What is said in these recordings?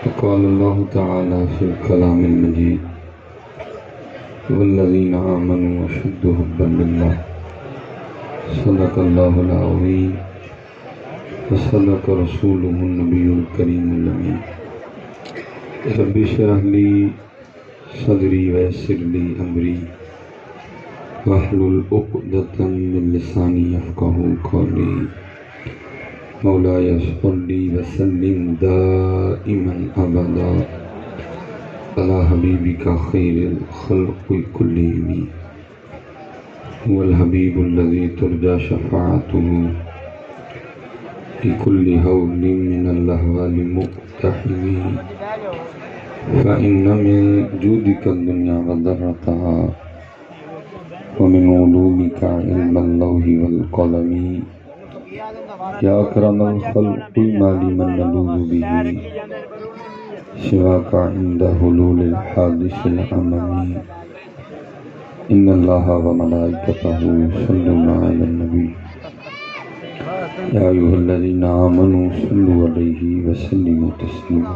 فقال الله تعالى في الكلام المجيد والذين آمنوا أشد حبا لله صدق الله العظيم وصدق رسوله النبي الكريم الأمين رب اشرح لي صدري ويسر لي أمري واحلل عقدة من لساني يفقهوا قولي مولاي صل وسلم دائما ابدا على حبيبك خير الخلق كلهم هو الحبيب الذي ترجى شفاعته في كل هول من الاهوال مقتحم فإن من جودك الدنيا وضرتها ومن علومك علم اللوح والقلم یا اکرم الخلق ما لمن نلوذ به سواك عند حلول الحادث الأمم إن الله وملائكته يصلون على النبي يا أيها الذين آمنوا صلوا عليه وسلموا تسليما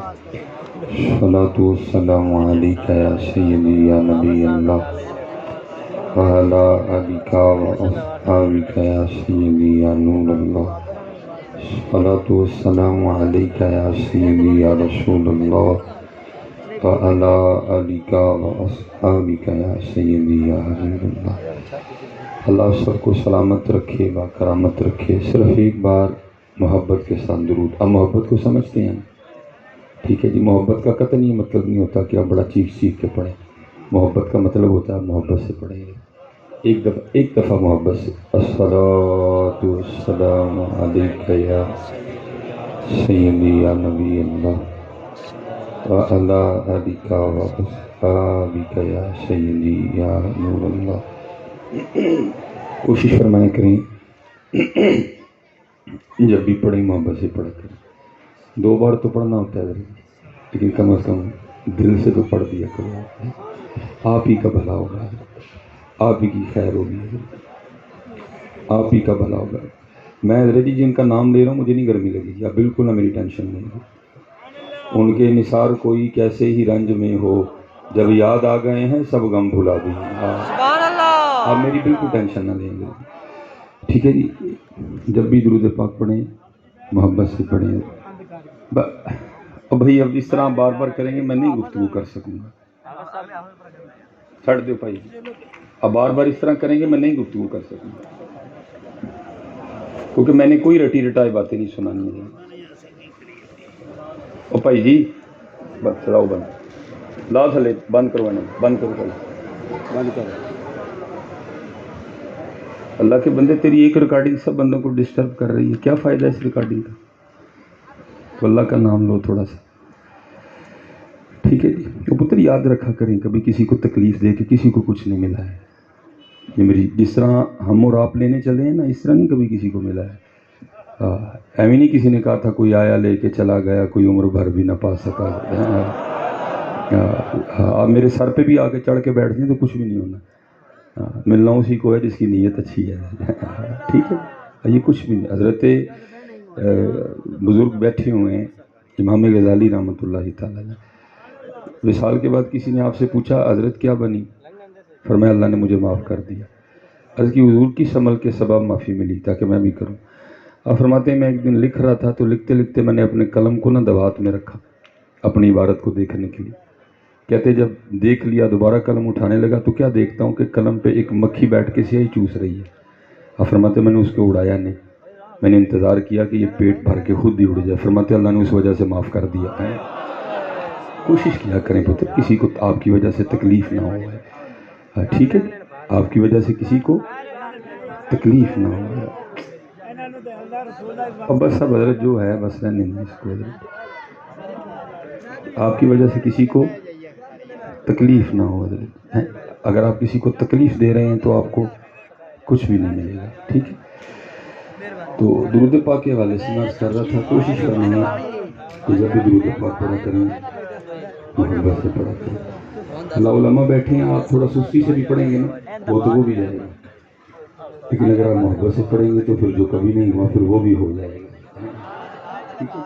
الصلاة والسلام عليك يا سيدي يا نبي الله وعلى آلك وأصحابك يا سيدي يا نور الله الصلاة والسلام عليك يا سيدي يا رسول الله وعلى آلك وأصحابك يا سيدي يا حبيب الله. اللہ سب کو سلامت رکھے با کرامت رکھے. صرف ایک بار محبت کے ساتھ درود. اب محبت کو سمجھتے ہیں؟ ٹھیک ہے جی. محبت کا قطعاً یہ مطلب نہیں ہوتا کہ آپ بڑا چیخ چیخ کے پڑھیں. محبت کا مطلب ہوتا ہے محبت سے پڑھیں. ایک دفعہ محبت سے الصلاۃ والسلام علیک یا سیدی یا نبی اللہ وعلی آلک واصحابک یا سیدی یا نور اللہ. کوشش فرمائیں کریں جب بھی پڑھیں محبت سے پڑھا کریں. 2 بار تو پڑھنا ہوتا ہے لیکن کم از کم دل سے تو پڑھ دیا کرو. آپ ہی کا بھلا ہوگا, آپ ہی کی خیر ہوگی, آپ ہی کا بھلا ہوگا. میں حضرت جی جن کا نام لے رہا ہوں مجھے نہیں گرمی لگے گی, آپ بالکل نہ میری ٹینشن نہیں ہے. ان کے نثار کوئی کیسے ہی رنج میں ہو, جب یاد آ گئے ہیں سب غم بھلا دیے. آپ میری بالکل ٹینشن نہ لیں گے. ٹھیک ہے جی. جب بھی درود پاک پڑھیں محبت سے پڑھیں. اب بھائی اب اس طرح بار بار کریں گے میں نہیں گفتگو کر سکوں گا. چھڑ دو بھائی. اب بار بار اس طرح کریں گے میں نہیں گفتگو کر سکوں گا کیونکہ میں نے کوئی رٹی رٹائی باتیں نہیں سنانی ہیں. او بھائی جی بس چلاؤ بند لا تھلے بند کرو بند کرو بند کرو. اللہ کے بندے تیری ایک ریکارڈنگ سب بندوں کو ڈسٹرب کر رہی ہے. کیا فائدہ ہے اس ریکارڈنگ کا؟ تو اللہ کا نام لو تھوڑا سا. ٹھیک ہے جی. تو پتر یاد رکھا کریں کبھی کسی کو تکلیف دے کے کسی کو کچھ نہیں ملا ہے. یہ میری جس طرح ہم اور آپ لینے چلے ہیں نا اس طرح نہیں کبھی کسی کو ملا ہے. ایویں نہیں کسی نے کہا تھا کوئی آیا لے کے چلا گیا کوئی عمر بھر بھی نہ پا سکا. آپ میرے سر پہ بھی آ کے چڑھ کے بیٹھ جائیں تو کچھ بھی نہیں ہونا. ملنا اسی کو ہے جس کی نیت اچھی ہے. ٹھیک ہے. یہ کچھ بھی نہیں. حضرت بزرگ بیٹھے ہوئے ہیں امام غزالی رحمۃ اللہ تعالیٰ. وصال کے بعد کسی نے آپ سے پوچھا حضرت کیا بنی؟ فرمایا اللہ نے مجھے معاف کر دیا. عرض کی حضور کی عمل کے سبب معافی ملی تاکہ میں بھی کروں. آپ فرماتے ہیں میں ایک دن لکھ رہا تھا تو لکھتے لکھتے میں نے اپنے قلم کو دوات میں رکھا اپنی عبارت کو دیکھنے کے لیے. کہتے جب دیکھ لیا دوبارہ قلم اٹھانے لگا تو کیا دیکھتا ہوں کہ قلم پہ ایک مکھی بیٹھ کے سیاہی چوس رہی ہے. آپ فرماتے میں نے اس کو اڑایا نہیں, میں نے انتظار کیا کہ یہ پیٹ بھر کے خود ہی اڑ جائے. فرماتے اللہ نے اس وجہ سے معاف کر دیا. کوشش کیا کریں پتر کسی کو آپ کی وجہ سے تکلیف نہ ہو. ٹھیک ہے. آپ کی وجہ سے کسی کو تکلیف نہ ہو. اب بس اب حضرت جو ہے بس رہنے دیں اس کو. آپ کی وجہ سے کسی کو تکلیف نہ ہو حضرت. اگر آپ کسی کو تکلیف دے رہے ہیں تو آپ کو کچھ بھی نہیں ملے گا. ٹھیک ہے. تو درود پاک کے حوالے سے میں کر رہا تھا کوشش کرنا کہ جب بھی درود پاک پڑھا کریں محبت سے پڑھا کریں. اللہ علماء بیٹھے ہیں آپ تھوڑا سستی سے بھی پڑھیں گے نا وہ بھی جائے گا. لیکن اگر آپ محبت سے پڑھیں گے تو پھر جو کبھی نہیں ہوا پھر وہ بھی ہو جائے گا. ٹھیک ہے.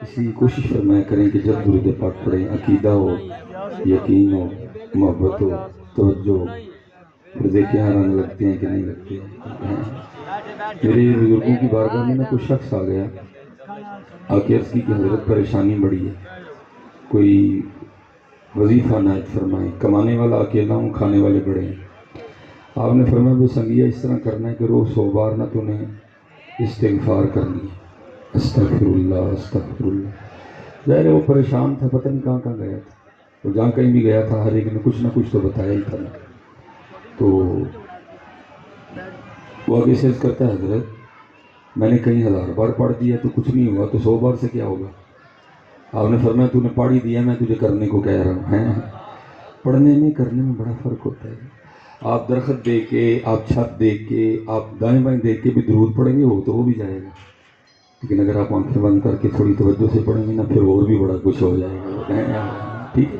اس لیے کوشش فرمایا کریں کہ جب درود پاک پڑھیں عقیدہ ہو، یقین ہو، محبت ہو، توجہ ہو، پھر دیکھیں رنگ لگتے ہیں کہ نہیں لگتے ہیں۔ میرے بزرگوں کی بارگاہ میں کوئی شخص آ گیا، آ کے عرض کی کہ حضرت پریشانی بڑی ہے، کوئی وظیفہ نائت فرمائیں، کمانے والا اکیلا ہوں، کھانے والے بڑے ہیں۔ آپ نے فرمایا بھی سنگیا اس طرح کرنا ہے کہ روز 100 بار نہ تو نے استغفار کرنی ہے، استغفر اللہ استغفر اللہ۔ ظاہر ہے وہ پریشان تھا، پتہ نہیں کہاں کہاں گیا تھا، تو جہاں کہیں بھی گیا تھا ہر ایک نے کچھ نہ کچھ تو بتایا ہی تھا۔ تو وہ آگے سے کرتا ہے حضرت میں نے کئی 1000 بار پڑھ دیا تو کچھ نہیں ہوا، تو 100 بار سے کیا ہوگا؟ آپ نے فرمایا تو نے پڑھ ہی دیا، میں تجھے کرنے کو کہہ رہا ہوں۔ ہیں پڑھنے میں کرنے میں بڑا فرق ہوتا ہے۔ آپ درخت دیکھ کے، آپ چھت دیکھ کے، آپ دائیں بائیں دیکھ کے بھی درود پڑھیں گے وہ بھی جائے گا، لیکن اگر آپ آنکھیں بند کر کے تھوڑی توجہ سے پڑھیں گے نا پھر اور بھی بڑا کچھ ہو جائے گا۔ ٹھیک ہے،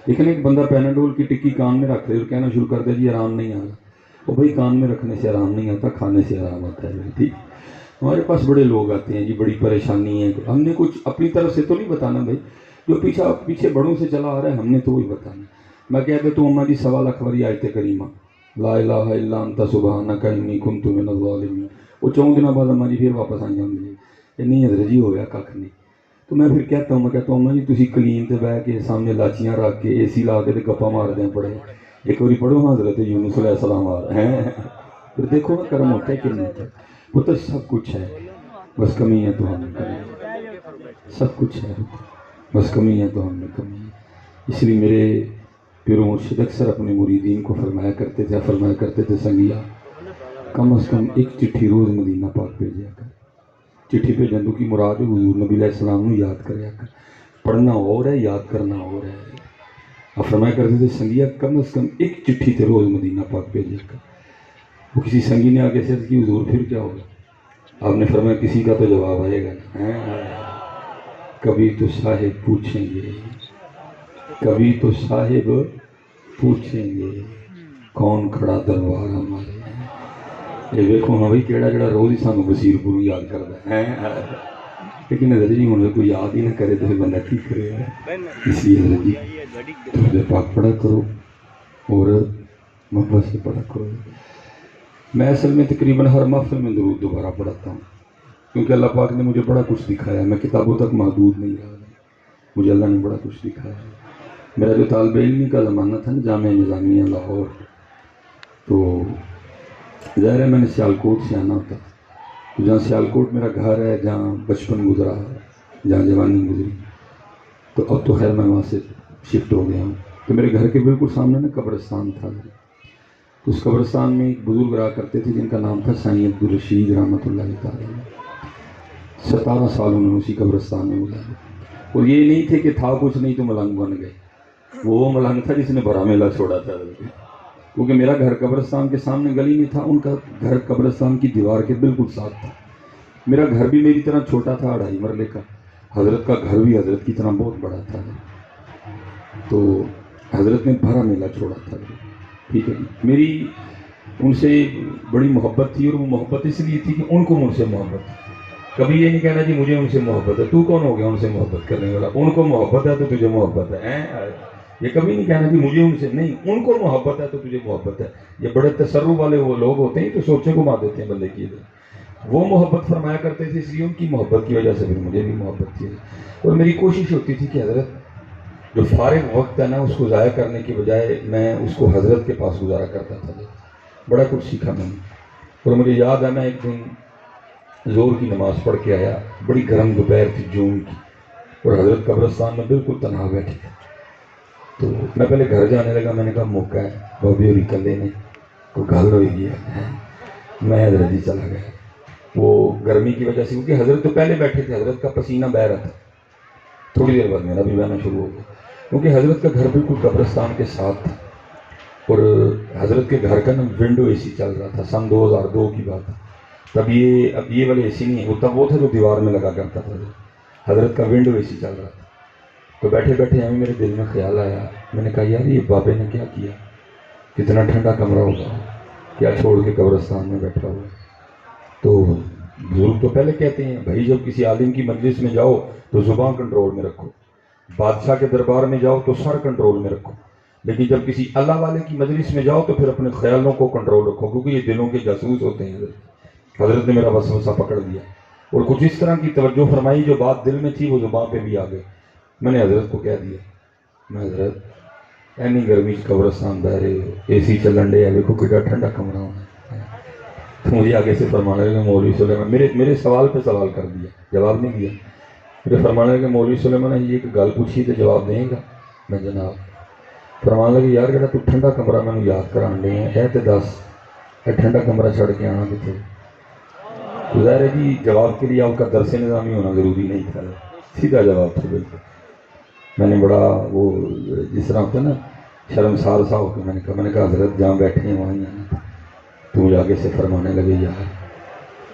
لیکن ایک بندہ پیناڈول کی ٹکی کان میں رکھ لے اور کہنا شروع کر دے جی آرام نہیں آ رہا، وہ بھائی کان میں رکھنے سے آرام نہیں آتا، کھانے سے آرام آتا ہے۔ ٹھیک، ہمارے پاس بڑے لوگ آتے ہیں جی بڑی پریشانی ہے، ہم نے کچھ اپنی طرف سے تو نہیں بتانا بھائی، جو پیچھے بڑوں سے چلا آ رہا ہے ہم نے تو وہی بتانا۔ میں کہتے تو اماں جی 1.25 لاکھ واری آیت کریمہ لا الہ الا انت سبحانک انی کنت من الظالمین، وہ 4 دنوں بعد اماں جی پھر واپس آئی جاندی ہے کہ نہیں حضرت جی ہویا کھ نہیں۔ تو میں پھر کہتا ہوں، میں کہتا ہوں اماں جی تسی کلین تے بیٹھ کے سامنے لاچیاں رکھ کے اے سی لا کے تے گپا مار دیں پڑے، ایک باری پڑھو حضرت یونس علیہ السلام آ رہے ہیں، پھر دیکھو نا کرم ہوتا ہے کہ نہیں ہوتا۔ وہ تو سب کچھ ہے، بس کمی ہے تو ہم نے کمی، سب کچھ ہے بس کمی ہے تو ہم نے کمی ہے۔ اس لیے میرے پیر و مرشد اکثر اپنے مریدین کو فرمایا کرتے تھے سنگیا کم از کم ایک چٹھی روز مدینہ پاک بھیجیا کر۔ چٹھی پہ جندو کی مراد حضور نبی علیہ السلام نے یاد کریا کر، پڑھنا اور ہے یاد کرنا اور ہے۔ آپ فرمایا کرتے تھے سنگیا کم از کم ایک چٹھی تے روز مدینہ پاک بھیجیا کر۔ وہ کسی سنگی نے آگے سے کی حضور پھر کیا ہوگا؟ آپ نے فرمایا کسی کا تو جواب آئے گا، کبھی تو صاحب پوچھیں گے، کبھی تو صاحب پوچھیں گے کون کھڑا دربار ہمارے ہیں۔ یہ دیکھو ہاں بھائی کیڑا جڑا روز ہی سانو بصیر پور یاد کرتا ہے، لیکن حضرت جی ہوں کوئی یاد ہی نہ کرے تو بندہ کی کرے گا۔ اس لیے حضرت جی درود پاک پڑھا کرو اور محبت سے پڑھا کرو۔ میں اصل میں تقریباً ہر محفل میں درود دوبارہ پڑھاتا ہوں، کیونکہ اللہ پاک نے مجھے بڑا کچھ دکھایا ہے، میں کتابوں تک محدود نہیں رہا، مجھے اللہ نے بڑا کچھ دکھایا ہے۔ میرا جو طالب علمی کا زمانہ تھا نا جامعہ نظامیہ لاہور، تو ظاہر ہے میں نے سیالکوٹ سے آنا ہوتا، تو جہاں سیالکوٹ میرا گھر ہے، جہاں بچپن گزرا، جہاں جوانی گزری، تو اب تو خیر میں وہاں سے شفٹ ہو گیا ہوں۔ تو میرے گھر کے بالکل سامنے نا قبرستان تھا، اس قبرستان میں ایک بزرگ رہا کرتے تھے جن کا نام تھا سائیں عبدالرشید رحمۃ اللہ تعالیٰ۔ 17 سال انہوں نے اسی قبرستان میں گزارے، اور یہ نہیں تھے کہ تھا کچھ نہیں تو ملنگ بن گئے، وہ ملنگ تھا جس نے بڑا میلہ چھوڑا تھا، کیونکہ میرا گھر قبرستان کے سامنے گلی میں تھا، ان کا گھر قبرستان کی دیوار کے بالکل ساتھ تھا۔ میرا گھر بھی میری طرح چھوٹا تھا، 2.5 مرلے کا، حضرت کا گھر بھی حضرت کی طرح بہت بڑا تھا، تو حضرت نے بھرا میلہ چھوڑا تھا۔ ٹھیک ہے، میری ان سے بڑی محبت تھی، اور وہ محبت اس لیے تھی کہ ان کو مجھ سے محبت تھی۔ کبھی یہ نہیں کہنا جی مجھے ان سے محبت ہے، تو کون ہو گیا ان سے محبت کرنے والا، ان کو محبت ہے تو تجھے محبت ہے۔ یہ کبھی نہیں کہنا جی مجھے ان سے نہیں، ان کو محبت ہے تو تجھے محبت ہے۔ یہ بڑے تصرف والے وہ لوگ ہوتے ہیں تو سوچے کو مار دیتے ہیں بندے کی، وہ محبت فرمایا کرتے تھے، اس لیے ان کی محبت کی وجہ سے پھر مجھے بھی محبت تھی۔ اور میری کوشش ہوتی تھی کہ حضرت جو فارغ وقت ہے نا اس کو ضائع کرنے کی بجائے میں اس کو حضرت کے پاس گزارا کرتا تھا۔ بڑا کچھ سیکھا میں نے، اور مجھے یاد ہے میں ایک دن زور کی نماز پڑھ کے آیا، بڑی گرم دوپہر تھی جون کی، اور حضرت قبرستان میں بالکل تنہا بیٹھے تھے۔ تو میں پہلے گھر جانے لگا، میں نے کہا موقع ہے بابی اور کلے نے تو گل ہو گیا، میں حضرت جی چلا گیا۔ وہ گرمی کی وجہ سے، کیونکہ حضرت تو پہلے بیٹھے تھے، حضرت کا پسینہ بہہ رہا تھا، تھوڑی دیر بعد میرا بھی بہنا شروع ہو گیا، کیونکہ حضرت کا گھر بالکل قبرستان کے ساتھ تھا، اور حضرت کے گھر کا نا ونڈو اے سی چل رہا تھا، سن 2002 کی بات ہے، تب یہ والے اے سی نہیں ہے، وہ تب وہ تھا جو دیوار میں لگا کرتا تھا، حضرت کا ونڈو اے سی چل رہا تھا۔ تو بیٹھے بیٹھے ہمیں میرے دل میں خیال آیا، میں نے کہا یار یہ بابے نے کیا کیا، کتنا ٹھنڈا کمرہ ہوگا، کیا چھوڑ کے قبرستان میں بیٹھا ہوا۔ تو بزرگ تو پہلے کہتے ہیں بھائی جب کسی عالم کی مجلس میں جاؤ تو زبان کنٹرول میں رکھو، بادشاہ کے دربار میں جاؤ تو سر کنٹرول میں رکھو، لیکن جب کسی اللہ والے کی مجلس میں جاؤ تو پھر اپنے خیالوں کو کنٹرول رکھو، کیونکہ یہ دلوں کے جاسوس ہوتے ہیں۔ حضرت نے میرا وسوسہ پکڑ لیا اور کچھ اس طرح کی توجہ فرمائی جو بات دل میں تھی وہ زبان پہ بھی آ گئی۔ میں نے حضرت کو کہہ دیا، میں حضرت اینی گرمی قبرستان بہ رہے ہو، اے سی چلن ڈے ہے، دیکھو کتنا ٹھنڈا کمرہ ہونا ہے۔ تو مجھے آگے سے فرمانے لگے مولوی سلیمان، میرے سوال پہ سوال کر دیا، جواب نہیں دیا۔ مجھے فرمانے لگے مولوی سلیمان نے یہ ایک گل پوچھی تو جواب دیں گا؟ میں جناب۔ فرمانے لگے یار جڑا تو ٹھنڈا کمرہ میں یاد کران دے ہیں اے تے دس اے ٹھنڈا کمرہ چھڑ کے آنا کتنے؟ ظاہر ہے جی جواب کے لیے آپ کا درس نظامی ہونا ضروری نہیں تھا، سیدھا جواب تھا بالکل۔ میں نے بڑا وہ جس طرح ہوتا ہے نا شرمسار سا ہو کے میں نے کہا حضرت جہاں بیٹھے ہیں وہاں ہی آنا۔ تو مجھے آگے سے فرمانے لگے یار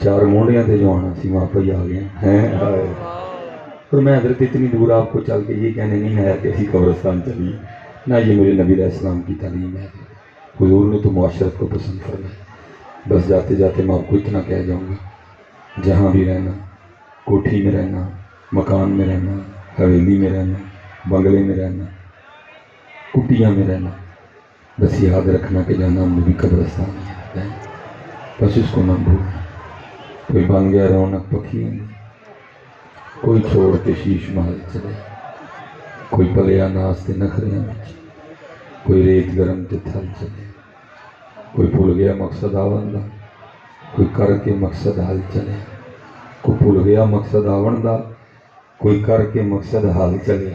چار مونڈیاں تھے جو آنا سی وہاں پہ ہی آ گئے ہیں۔ اور میں حضرت اتنی دور آپ کو چل کے یہ کہنے نہیں آیا کہ اسی قبرستان چلیے، نہ یہ میرے نبی علیہ السلام کی تعلیم ہے۔ حضور نے تو معاشرت کو پسند فرمایا۔ بس جاتے جاتے میں آپ کو اتنا کہہ جاؤں گا، جہاں بھی رہنا، کوٹھی میں رہنا، مکان میں رہنا، حویلی میں رہنا، بنگلے میں رہنا، کٹیاں میں رہنا، بس یاد رکھنا کہ جانا ہم بھی قبرستان ہے، بس اس کو نہ بھولنا۔ کوئی بن گیا رونق پکھی نہیں، کوئی چھوڑ کے شیش محل چلے، کوئی پلیا ناس تے نخریاں بچ، کوئی ریت گرم تے تھل چلے، کوئی بھول گیا مقصد آون دا، کوئی کر کے مقصد حل چلے، کوئی بھول گیا مقصد آون دا، کوئی کر کے مقصد حل چلے۔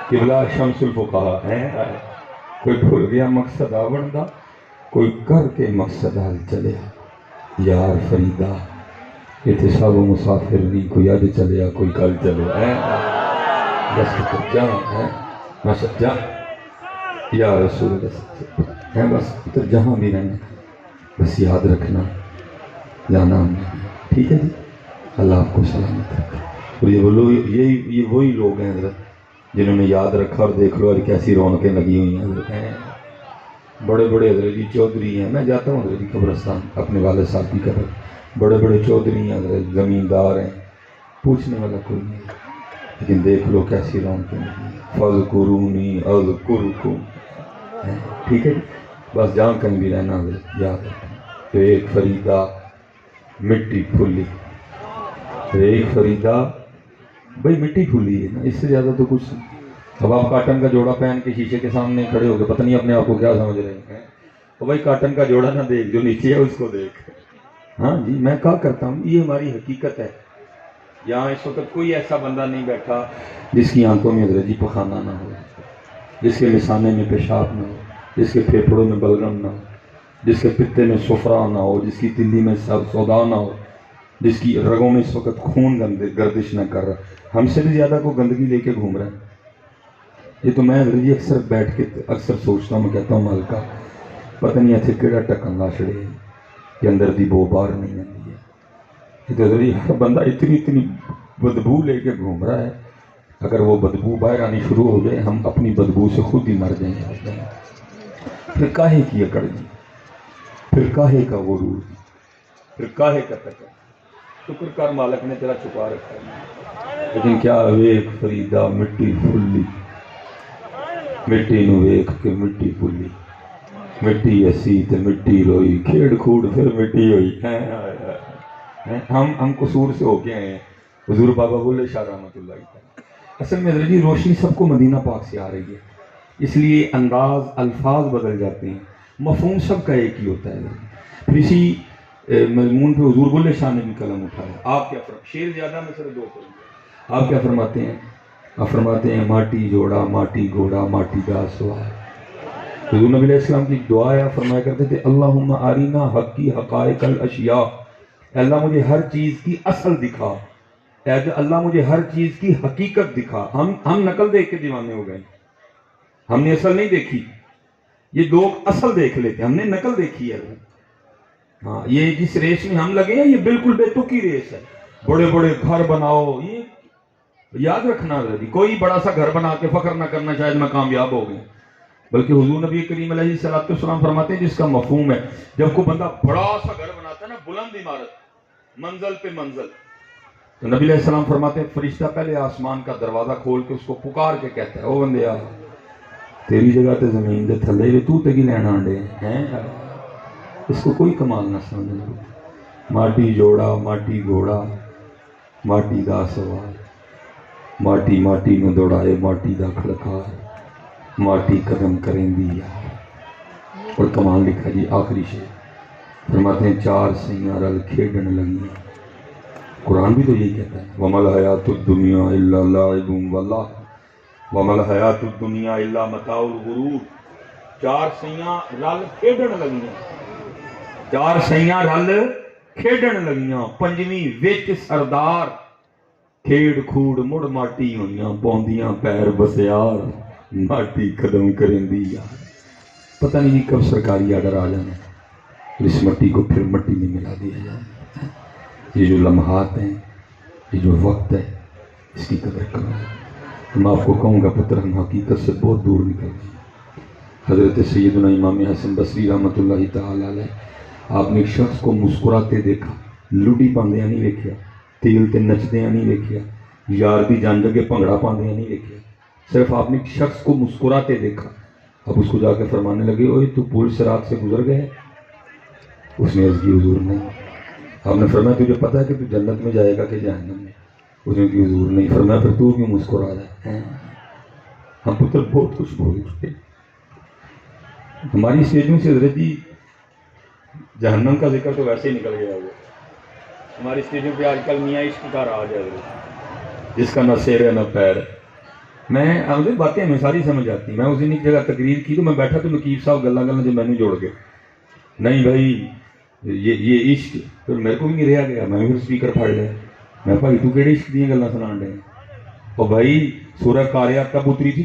قبلہ شمس الفقہا، کوئی بھول گیا مقصد آون دا، کوئی کر کے مقصد حل چلے۔ یار فریدہ اتنے سب مسافر نہیں، کوئی اج چلیا کوئی کل چلے، بس جا میں سچا یا رسول اللہ، بس تو جہاں بھی رہنا بس یاد رکھنا جانا ہم نے، ٹھیک ہے جی؟ اللہ آپ کو سلامت رکھے۔ اور یہ وہی لوگ ہیں حضرت جنہوں نے یاد رکھا، اور دیکھ لو آج کیسی رونقیں لگی ہوئی ہیں حضرت ہیں، بڑے بڑے حضرت جی چودھری ہیں۔ میں جاتا ہوں حضرت قبرستان اپنے والد صاحب کی قبر، بڑے بڑے چودھری ہیں حضرت، زمیندار ہیں، پوچھنے والا کوئی نہیں، لیکن دیکھ لو کیسی رونقیں لگی ہیں۔ فَاذْكُرُونِي أَذْكُرْكُمْ، ٹھیک ہے جی؟ بس جہاں کہیں بھی رہنا حضرت یاد رکھنا۔ تو ایک فریدہ مٹی پھولی، ایک فریدہ بھائی مٹی پھولی ہے نا، اس سے زیادہ تو کچھ نہیں۔ اب آپ کاٹن کا جوڑا پہن کے شیشے کے سامنے کھڑے ہو گئے، پتہ نہیں اپنے آپ کو کیا سمجھ رہے ہیں۔ تو بھائی کاٹن کا جوڑا نہ دیکھ، جو نیچے ہے اس کو دیکھ۔ ہاں جی میں کہا کرتا ہوں یہ ہماری حقیقت ہے۔ یہاں اس وقت کوئی ایسا بندہ نہیں بیٹھا جس کی آنکھوں میں حضرت جی پخانہ نہ ہو، جس کے مثانے میں پیشاب نہ ہو، جس کے پھیپھڑوں میں بلغم نہ ہو، جس کے پتے میں صفرا نہ ہو، جس کی تلی میں سودا نہ ہو، جس کی رگوں میں اس وقت خون گردش نہ کر رہا۔ ہم سے بھی زیادہ کو گندگی لے کے گھوم رہا ہے۔ یہ تو میں حضرت جی اکثر بیٹھ کے اکثر سوچتا ہوں، میں کہتا ہوں مالکا پتہ نہیں اتنے کہڑا ٹکن لا چھڑے کہ اندر دی بو باہر نہیں آتی ہے۔ یہ تو حضرت جی ہر بندہ اتنی بدبو لے کے گھوم رہا ہے، اگر وہ بدبو باہر آنی شروع ہو جائے ہم اپنی بدبو سے خود ہی مر جائیں گے۔ پھر کاہے کی اکڑ جی، پھر کاہے کا غرور، پھر کاہے کا تکبر؟ شکر کر مالک نے تیرا چھپا رکھا ہے۔ لیکن کیا ویکھ فریدا مٹی پھلی، مٹی نو ویکھ کے مٹی پھلی، مٹی اسی تے مٹی روئی، کھیڑ کھوڑ پھر مٹی ہوئی۔ ہم قصور سے ہو کے آئے ہیں۔ حضور بابا بولے شاہ رحمۃ اللہ علیہ۔ اصل میں حضرت جی روشنی سب کو مدینہ پاک سے آ رہی ہے، اس لیے انداز الفاظ بدل جاتے ہیں، مفہوم سب کا ایک ہی ہوتا ہے۔ پھر اسی مضمون پہ حضور بلے شاہ نے بھی قلم اٹھایا۔ آپ کیا شعر زیادہ میں صرف دو پڑھیں، آپ کیا فرماتے ہیں؟ آپ فرماتے ہیں ماٹی جوڑا ماٹی گھوڑا ماٹی دا سوار۔ حضور نبی علیہ السلام کی دعا ہے، فرمایا کرتے تھے اللہم آرینا حقی حقائق الاشیاء، اللہ مجھے ہر چیز کی اصل دکھا، اللہ مجھے ہر چیز کی حقیقت دکھا۔ ہم نقل دیکھ کے دیوانے ہو گئے، ہم نے اصل نہیں دیکھی۔ یہ لوگ اصل دیکھ لیتے، ہم نے نقل دیکھی ہے۔ ہاں یہ جس ریس میں ہم لگے ہیں یہ بالکل بے تکی ریس ہے۔ بڑے بڑے گھر بناؤ، یہ یاد رکھنا ہے، کوئی بڑا سا گھر بنا کے فخر نہ کرنا شاید میں کامیاب ہو گئے، بلکہ حضور نبی کریم علیہ السلام فرماتے ہیں جس کا مفہوم ہے جب کوئی بندہ بڑا سا گھر بناتا بلند عمارت، منزل پہ منزل. تو نبی علیہ السلام فرماتے ہیں فرشتہ پہلے آسمان کا دروازہ کھول کے اس کو پکار کے کہتا ہے او بندیا تیری جگہ تے زمین دے تھلے وی تو تے کی لینا آنڈے ہیں. اس کو کوئی کمال نہ سمجھنا. ماٹی جوڑا ماٹی گھوڑا ماٹی دا سوار، ماٹی ماٹی نو دوڑائے ماٹی دا کھڑکار، ماٹی قدم کریں دی یار. اور کمال لکھا جی آخری شعر فرماتے ہیں چار سیاں رل کھیڈن لگیاں. قرآن بھی تو یہی کہتا ہے وَمَا الْحَيَاةُ الدُّنْيَا إِلَّا لَعِبٌ وَلَهْوٌ وَمَا الْحَيَاةُ الدُّنْيَا إِلَّا مَتَاعُ الْغُرُورِ. چار سیاں رل کھیڈن لگیاں، چار سیاں رل کھیڈن لگیاں، پنجویں وچ سردار، کھیڑ کھوڑ مڑ ماٹی ہوئیاں، پوندیاں پیر بسیار، ماٹی قدم کریں دی یار. پتہ نہیں جی کب سرکاری آرڈر آ جانا اس مٹی کو پھر مٹی میں ملا دیا جائے. یہ جو لمحات ہیں، یہ جو وقت ہے، اس کی قدر کرو. میں آپ کو کہوں گا پتر ہم حقیقت سے بہت دور نکل گئے. حضرت سیدنا امام حسن بصری رحمۃ اللہ تعالی علیہ آپ نے ایک شخص کو مسکراتے دیکھا، لڈی پاندیاں نہیں دیکھیا، تیل تے نچدیاں نہیں دیکھیا، یار دی جان لگے بھنگڑا پاندیاں نہیں دیکھیا. صرف آپ نے ایک شخص کو مسکراتے دیکھا. اب اس کو جا کے فرمانے لگے اوے تو پل صراط سے گزر گئے؟ اس نے عرض کی حضور نہیں. آپ نے فرمایا تجھے پتہ ہے کہ تو جنت میں جائے گا کہ جہنم میں؟ اس نے کی حضور نہیں. فرمایا پھر تو کیوں مسکرا رہا ہے؟ ہم پتر بہت کچھ بول چکے. ہماری اسٹیجوں سے حضرت جی جہنم کا ذکر تو ویسے ہی نکل گیا ہوا. ہماری اسٹیجوں پہ آج کل میاں عشق کا راج ہے جس کا نہ سیر ہے نہ پیر. میں مجھے باتیں ہمیں ساری سمجھ آتی. میں اس دن ایک جگہ تقریر کی تو میں بیٹھا تو نقیب صاحب گلا گلا جو میں نے جوڑ گئے نہیں بھائی یہ عشق. پھر میرے کو بھی نہیں رہا گیا، میں بھی اسپیکر پھاڑ لیا. میں بھائی تو کہڑے عشق دیا گلا سنان ڈے؟ اور بھائی سورہ قاریات کب اتری تھی؟